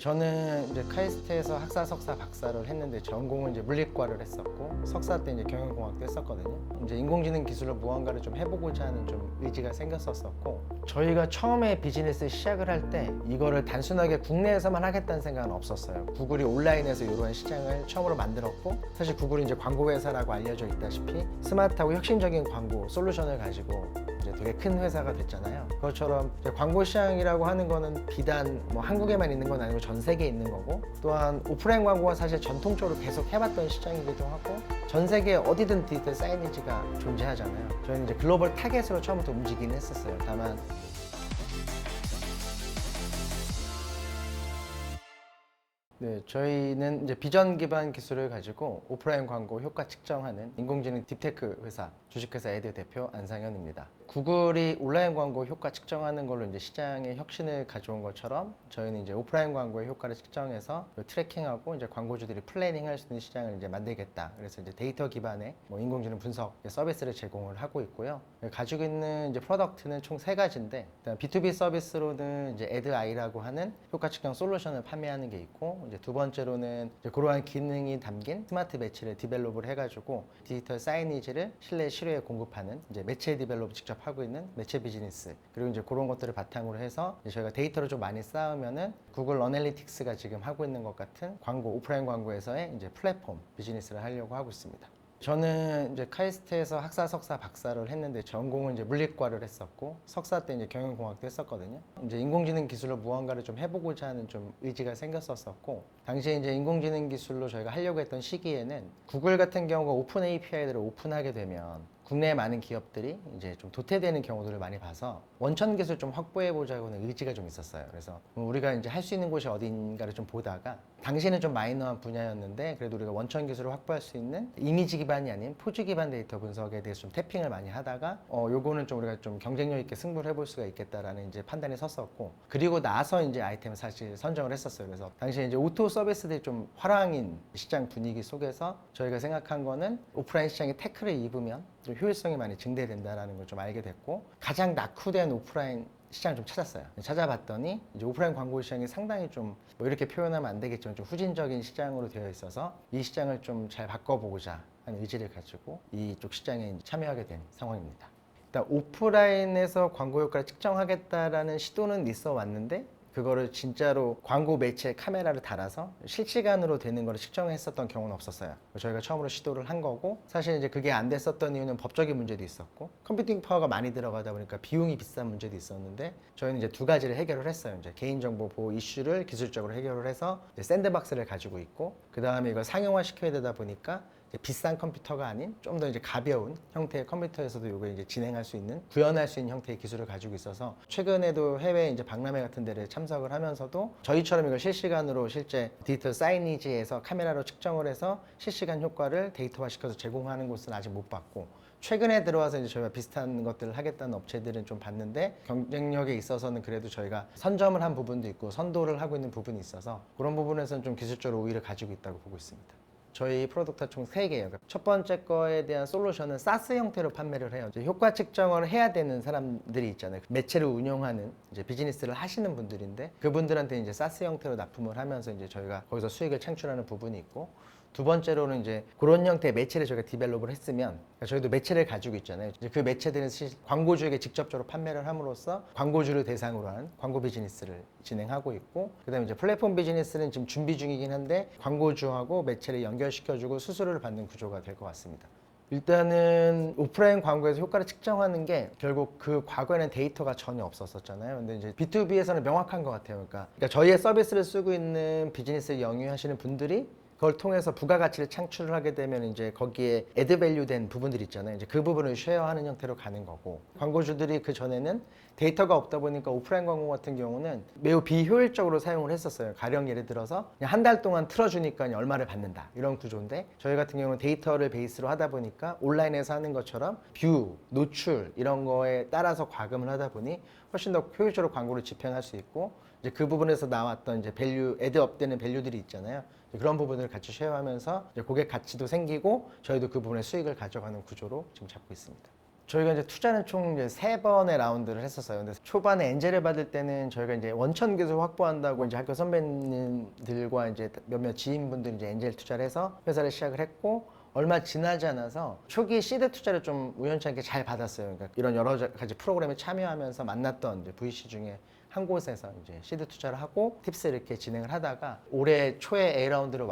저는 이제 카이스트에서 학사, 석사, 박사를 했는데 전공은 이제 물리과를 했었고 석사 때 이제 경영공학도 했었거든요. 이제 인공지능 기술로 무언가를 좀 해보고자 하는 좀 의지가 생겼었고 저희가 처음에 비즈니스 시작을 할 때 이거를 단순하게 국내에서만 하겠다는 생각은 없었어요. 구글이 온라인에서 이런 시장을 처음으로 만들었고 사실 구글이 이제 광고 회사라고 알려져 있다시피 스마트하고 혁신적인 광고 솔루션을 가지고 이제 되게 큰 회사가 됐잖아요. 그것처럼 이제 광고 시장이라고 하는 거는 비단 뭐 한국에만 있는 건 아니고 전 세계에 있는 거고 또한 오프라인 광고가 사실 전통적으로 계속 해봤던 시장이기도 하고 전 세계 어디든 디지털 사이니지가 존재하잖아요. 저희는 이제 글로벌 타겟으로 처음부터 움직이긴 했었어요. 다만 네, 저희는 이제 비전 기반 기술을 가지고 오프라인 광고 효과 측정하는 인공지능 딥테크 회사 주식회사 에드 대표 안상현입니다. 구글이 온라인 광고 효과 측정하는 걸로 이제 시장의 혁신을 가져온 것처럼 저희는 이제 오프라인 광고의 효과를 측정해서 트래킹하고 이제 광고주들이 플래닝할 수 있는 시장을 이제 만들겠다. 그래서 이제 데이터 기반의 뭐 인공지능 분석 서비스를 제공을 하고 있고요. 가지고 있는 이제 프로덕트는 총 3가지인데 일단 B2B 서비스로는 이제 에드아이라고 하는 효과 측정 솔루션을 판매하는 게 있고 이제 두 번째로는 이제 그러한 기능이 담긴 스마트 매치를 디벨롭을 해가지고 디지털 사이니지를 실내 실외에 공급하는 이제 매체 디벨롭 직접 하고 있는 매체 비즈니스 그리고 이제 그런 것들을 바탕으로 해서 이제 저희가 데이터를 좀 많이 쌓으면은 구글 어널리틱스가 지금 하고 있는 것 같은 광고 오프라인 광고에서의 이제 플랫폼 비즈니스를 하려고 하고 있습니다. 저는 이제 카이스트에서 학사, 석사, 박사를 했는데 전공은 이제 물리과를 했었고 석사 때 이제 경영공학도 했었거든요. 이제 인공지능 기술로 무언가를 좀 해보고자 하는 좀 의지가 생겼었고 당시에 이제 인공지능 기술로 저희가 하려고 했던 시기에는 구글 같은 경우가 오픈 API들을 오픈하게 되면 국내 많은 기업들이 이제 좀 도태되는 경우들을 많이 봐서 원천 기술 좀 확보해 보자고는 의지가 좀 있었어요. 그래서 우리가 이제 할 수 있는 곳이 어딘가를 좀 보다가 당시에는 좀 마이너한 분야였는데 그래도 우리가 원천 기술을 확보할 수 있는 이미지 기반이 아닌 포즈 기반 데이터 분석에 대해서 좀 태핑을 많이 하다가 요거는 좀 우리가 좀 경쟁력 있게 승부를 해볼 수가 있겠다라는 이제 판단이 섰었고 그리고 나서 이제 아이템을 사실 선정을 했었어요. 그래서 당시에 이제 오토 서비스들이 좀 화랑인 시장 분위기 속에서 저희가 생각한 거는 오프라인 시장이 태클을 입으면 좀 효율성이 많이 증대된다는 걸 좀 알게 됐고 가장 낙후된 오프라인 시장을 좀 찾았어요. 찾아봤더니 이제 오프라인 광고 시장이 상당히 좀 뭐 이렇게 표현하면 안 되겠지만 좀 후진적인 시장으로 되어 있어서 이 시장을 좀 잘 바꿔보고자 하는 의지를 가지고 이쪽 시장에 참여하게 된 상황입니다. 일단 오프라인에서 광고 효과를 측정하겠다라는 시도는 있어 왔는데 그거를 진짜로 광고 매체 카메라를 달아서 실시간으로 되는 걸 측정했었던 경우는 없었어요. 저희가 처음으로 시도를 한 거고 사실 이제 그게 안 됐었던 이유는 법적인 문제도 있었고 컴퓨팅 파워가 많이 들어가다 보니까 비용이 비싼 문제도 있었는데 저희는 이제 2가지를 해결을 했어요. 이제 개인정보 보호 이슈를 기술적으로 해결을 해서 이제 샌드박스를 가지고 있고 그 다음에 이걸 상용화 시켜야 되다 보니까 비싼 컴퓨터가 아닌 좀 더 이제 가벼운 형태의 컴퓨터에서도 이걸 이제 진행할 수 있는 구현할 수 있는 형태의 기술을 가지고 있어서 최근에도 해외 이제 박람회 같은 데를 참석을 하면서도 저희처럼 이걸 실시간으로 실제 디지털 사이니지에서 카메라로 측정을 해서 실시간 효과를 데이터화 시켜서 제공하는 곳은 아직 못 봤고 최근에 들어와서 이제 저희가 비슷한 것들을 하겠다는 업체들은 좀 봤는데 경쟁력에 있어서는 그래도 저희가 선점을 한 부분도 있고 선도를 하고 있는 부분이 있어서 그런 부분에서는 좀 기술적으로 우위를 가지고 있다고 보고 있습니다. 저희 프로덕트가 총 3개예요. 첫 번째 거에 대한 솔루션은 사스 형태로 판매를 해요. 이제 효과 측정을 해야 되는 사람들이 있잖아요. 매체를 운영하는 이제 비즈니스를 하시는 분들인데 그분들한테 이제 사스 형태로 납품을 하면서 이제 저희가 거기서 수익을 창출하는 부분이 있고 두 번째로는 이제 그런 형태의 매체를 저희가 디벨롭을 했으면 그러니까 저희도 매체를 가지고 있잖아요. 이제 그 매체들은 광고주에게 직접적으로 판매를 함으로써 광고주를 대상으로 한 광고 비즈니스를 진행하고 있고 그다음에 이제 플랫폼 비즈니스는 지금 준비 중이긴 한데 광고주하고 매체를 연결시켜주고 수수료를 받는 구조가 될 것 같습니다. 일단은 오프라인 광고에서 효과를 측정하는 게 결국 그 과거에는 데이터가 전혀 없었었잖아요. 근데 이제 B2B에서는 명확한 것 같아요. 그러니까 저희의 서비스를 쓰고 있는 비즈니스를 영위하시는 분들이 그걸 통해서 부가가치를 창출을 하게 되면 이제 거기에 애드밸류 된 부분들이 있잖아요. 이제 그 부분을 쉐어하는 형태로 가는 거고 광고주들이 그 전에는 데이터가 없다 보니까 오프라인 광고 같은 경우는 매우 비효율적으로 사용을 했었어요. 가령 예를 들어서 그냥 한 달 동안 틀어주니까 얼마를 받는다 이런 구조인데 저희 같은 경우는 데이터를 베이스로 하다 보니까 온라인에서 하는 것처럼 뷰, 노출 이런 거에 따라서 과금을 하다 보니 훨씬 더 효율적으로 광고를 집행할 수 있고 이제 그 부분에서 나왔던 이제 밸류, 애드업되는 밸류들이 있잖아요. 그런 부분을 같이 쉐어하면서 이제 고객 가치도 생기고 저희도 그 부분에 수익을 가져가는 구조로 지금 잡고 있습니다. 저희가 이제 투자는 총 이제 3번의 라운드를 했었어요. 근데 초반에 엔젤을 받을 때는 저희가 이제 원천 기술 확보한다고 이제 학교 선배님들과 이제 몇몇 지인분들이 이제 엔젤 투자를 해서 회사를 시작을 했고, 얼마 지나지 않아서 초기 시드 투자를 좀 우연찮게 잘 받았어요. 그러니까 이런 여러 가지 프로그램에 참여하면서 만났던 이제 VC 중에 한 곳에서 이제 시드 투자를 하고 팁스 이렇게 진행을 하다가 올해 초에 A라운드를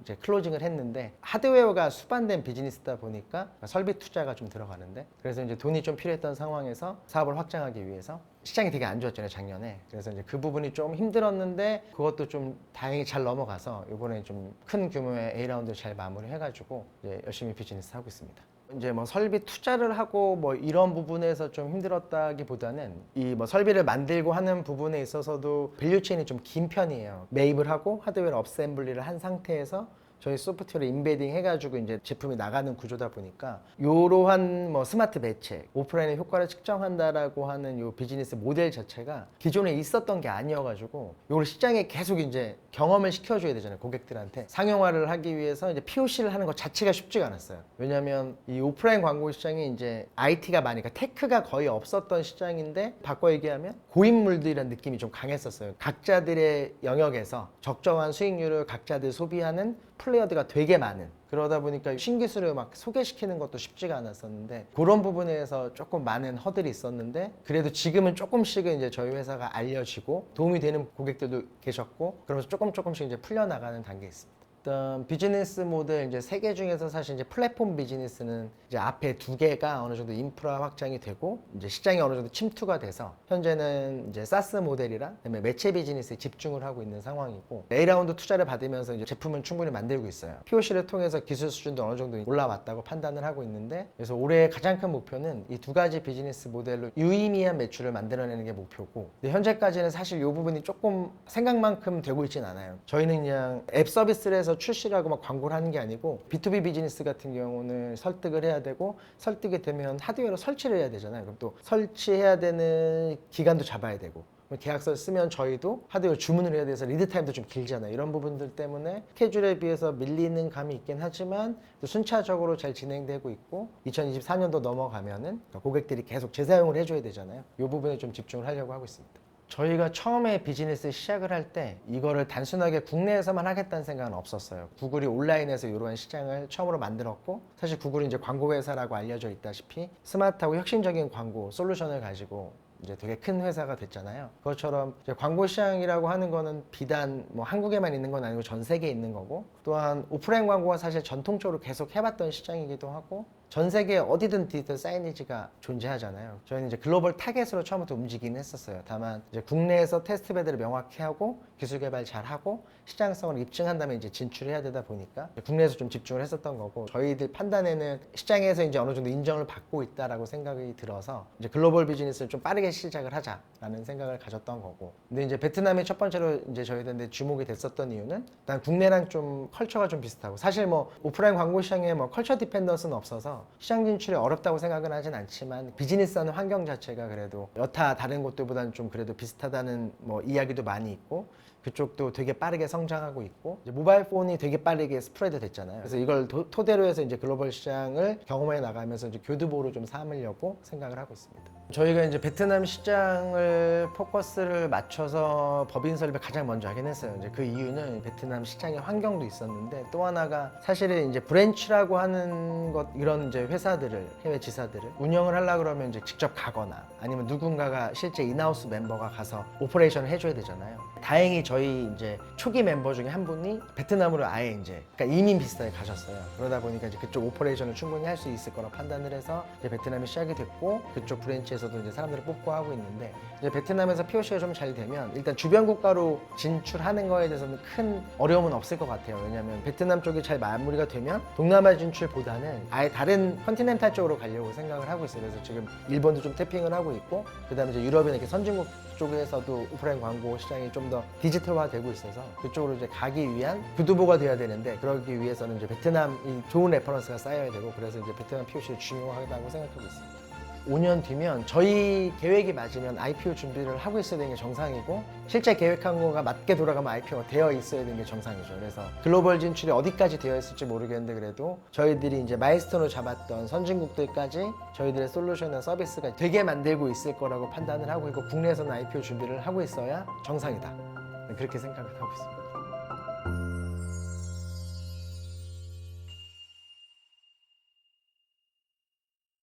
이제 클로징을 했는데, 하드웨어가 수반된 비즈니스다 보니까 설비 투자가 좀 들어가는데, 그래서 이제 돈이 좀 필요했던 상황에서 사업을 확장하기 위해서 시장이 되게 안 좋았잖아요, 작년에. 그래서 이제 그 부분이 좀 힘들었는데 그것도 좀 다행히 잘 넘어가서 이번에 좀 큰 규모의 A라운드를 잘 마무리해가지고 이제 열심히 비즈니스 하고 있습니다. 이제 뭐 설비 투자를 하고 뭐 이런 부분에서 좀 힘들었다기보다는 이 뭐 설비를 만들고 하는 부분에 있어서도 밸류 체인이 좀 긴 편이에요. 매입을 하고 하드웨어 업셈블리를 한 상태에서 저희 소프트웨어를 인베딩 해가지고 이제 제품이 나가는 구조다 보니까, 이러한 뭐 스마트 매체, 오프라인의 효과를 측정한다라고 하는 요 비즈니스 모델 자체가 기존에 있었던 게 아니어가지고, 이걸 시장에 계속 이제 경험을 시켜줘야 되잖아요, 고객들한테. 상용화를 하기 위해서 이제 POC를 하는 것 자체가 쉽지가 않았어요. 왜냐하면 이 오프라인 광고 시장이 이제 IT가 많이, 그러니까 테크가 거의 없었던 시장인데, 바꿔 얘기하면 고인물들이라는 느낌이 좀 강했었어요. 각자들의 영역에서 적정한 수익률을 각자들 소비하는 플레이어들가 되게 많은, 그러다 보니까 신기술을 막 소개시키는 것도 쉽지가 않았었는데, 그런 부분에서 조금 많은 허들이 있었는데, 그래도 지금은 조금씩은 이제 저희 회사가 알려지고 도움이 되는 고객들도 계셨고, 그러면서 조금씩 이제 풀려나가는 단계에 있습니다. 일단 비즈니스 모델 이제 3개 중에서 사실 이제 플랫폼 비즈니스는 이제 앞에 2개가 어느 정도 인프라 확장이 되고 이제 시장이 어느 정도 침투가 돼서 현재는 이제 사스 모델이랑 그다음에 매체 비즈니스에 집중을 하고 있는 상황이고, A라운드 투자를 받으면서 이제 제품은 충분히 만들고 있어요. POC를 통해서 기술 수준도 어느 정도 올라왔다고 판단을 하고 있는데, 그래서 올해 가장 큰 목표는 이 2가지 비즈니스 모델로 유의미한 매출을 만들어내는 게 목표고, 근데 현재까지는 사실 이 부분이 조금 생각만큼 되고 있진 않아요. 저희는 그냥 앱 서비스를 해서 출시를 하고 막 광고를 하는 게 아니고, B2B 비즈니스 같은 경우는 설득을 해야 되고, 설득이 되면 하드웨어로 설치를 해야 되잖아요. 그럼 또 설치해야 되는 기간도 잡아야 되고, 계약서를 쓰면 저희도 하드웨어 주문을 해야 돼서 리드 타임도 좀 길잖아요. 이런 부분들 때문에 스케줄에 비해서 밀리는 감이 있긴 하지만 또 순차적으로 잘 진행되고 있고, 2024년도 넘어가면은 고객들이 계속 재사용을 해줘야 되잖아요. 이 부분에 좀 집중을 하려고 하고 있습니다. 저희가 처음에 비즈니스 시작을 할 때 이거를 단순하게 국내에서만 하겠다는 생각은 없었어요. 구글이 온라인에서 이러한 시장을 처음으로 만들었고, 사실 구글이 이제 광고 회사라고 알려져 있다시피 스마트하고 혁신적인 광고 솔루션을 가지고 이제 되게 큰 회사가 됐잖아요. 그것처럼 이제 광고 시장이라고 하는 거는 비단 뭐 한국에만 있는 건 아니고 전 세계에 있는 거고, 또한 오프라인 광고가 사실 전통적으로 계속 해봤던 시장이기도 하고, 전 세계 어디든 디지털 사이니지가 존재하잖아요. 저희는 이제 글로벌 타겟으로 처음부터 움직이긴 했었어요. 다만 이제 국내에서 테스트 베드를 명확히 하고 기술 개발 잘 하고 시장성을 입증한 다음에 이제 진출해야 되다 보니까 국내에서 좀 집중을 했었던 거고, 저희들 판단에는 시장에서 이제 어느 정도 인정을 받고 있다라고 생각이 들어서 이제 글로벌 비즈니스를 좀 빠르게 시작을 하자라는 생각을 가졌던 거고, 근데 이제 베트남이 첫 번째로 이제 저희들한테 주목이 됐었던 이유는 일단 국내랑 좀 컬처가 좀 비슷하고, 사실 뭐 오프라인 광고 시장에 뭐 컬처 디펜던스는 없어서 시장 진출이 어렵다고 생각은 하진 않지만, 비즈니스하는 환경 자체가 그래도 여타 다른 곳들보다는 좀 그래도 비슷하다는 뭐 이야기도 많이 있고, 그쪽도 되게 빠르게 성장하고 있고, 이제 모바일 폰이 되게 빠르게 스프레드 됐잖아요. 그래서 이걸 토대로 해서 이제 글로벌 시장을 경험해 나가면서 이제 교두보로 좀 삼으려고 생각을 하고 있습니다. 저희가 이제 베트남 시장을 포커스를 맞춰서 법인 설립을 가장 먼저 하긴 했어요. 이제 그 이유는 베트남 시장의 환경도 있었는데, 또 하나가 사실은 이제 브랜치라고 하는 것, 이런 이제 회사들을, 해외 지사들을 운영을 하려고 그러면 이제 직접 가거나 아니면 누군가가 실제 인하우스 멤버가 가서 오퍼레이션을 해줘야 되잖아요. 다행히 저희 이제 초기 멤버 중에 한 분이 베트남으로 아예 이제 그러니까 이민 비슷하게 가셨어요. 그러다 보니까 이제 그쪽 오퍼레이션을 충분히 할 수 있을 거라 판단을 해서 이제 베트남이 시작이 됐고, 그쪽 브랜치에서도 이제 사람들을 뽑고 하고 있는데, 이제 베트남에서 POC가 좀 잘 되면 일단 주변 국가로 진출하는 거에 대해서는 큰 어려움은 없을 것 같아요. 왜냐하면 베트남 쪽이 잘 마무리가 되면 동남아 진출보다는 아예 다른 컨티넨탈 쪽으로 가려고 생각을 하고 있어요. 그래서 지금 일본도 좀 태핑을 하고 있고, 그다음에 이제 유럽이나 이렇게 선진국 쪽에서도 오프라인 광고 시장이 좀 더 디지털화 되고 있어서 그쪽으로 이제 가기 위한 교두보가 돼야 되는데, 그러기 위해서는 이제 베트남이 좋은 레퍼런스가 쌓여야 되고, 그래서 이제 베트남 POC를 중요하다고 생각하고 있습니다. 5년 뒤면 저희 계획이 맞으면 IPO 준비를 하고 있어야 되는 게 정상이고 실제 계획한 거가 맞게 돌아가면 IPO가 되어 있어야 되는 게 정상이죠. 그래서 글로벌 진출이 어디까지 되어 있을지 모르겠는데 그래도 저희들이 이제 마일스톤을 잡았던 선진국들까지 저희들의 솔루션이나 서비스가 되게 만들고 있을 거라고 판단을 하고 있고 국내에서는 IPO 준비를 하고 있어야 정상이다. 그렇게 생각을 하고 있습니다.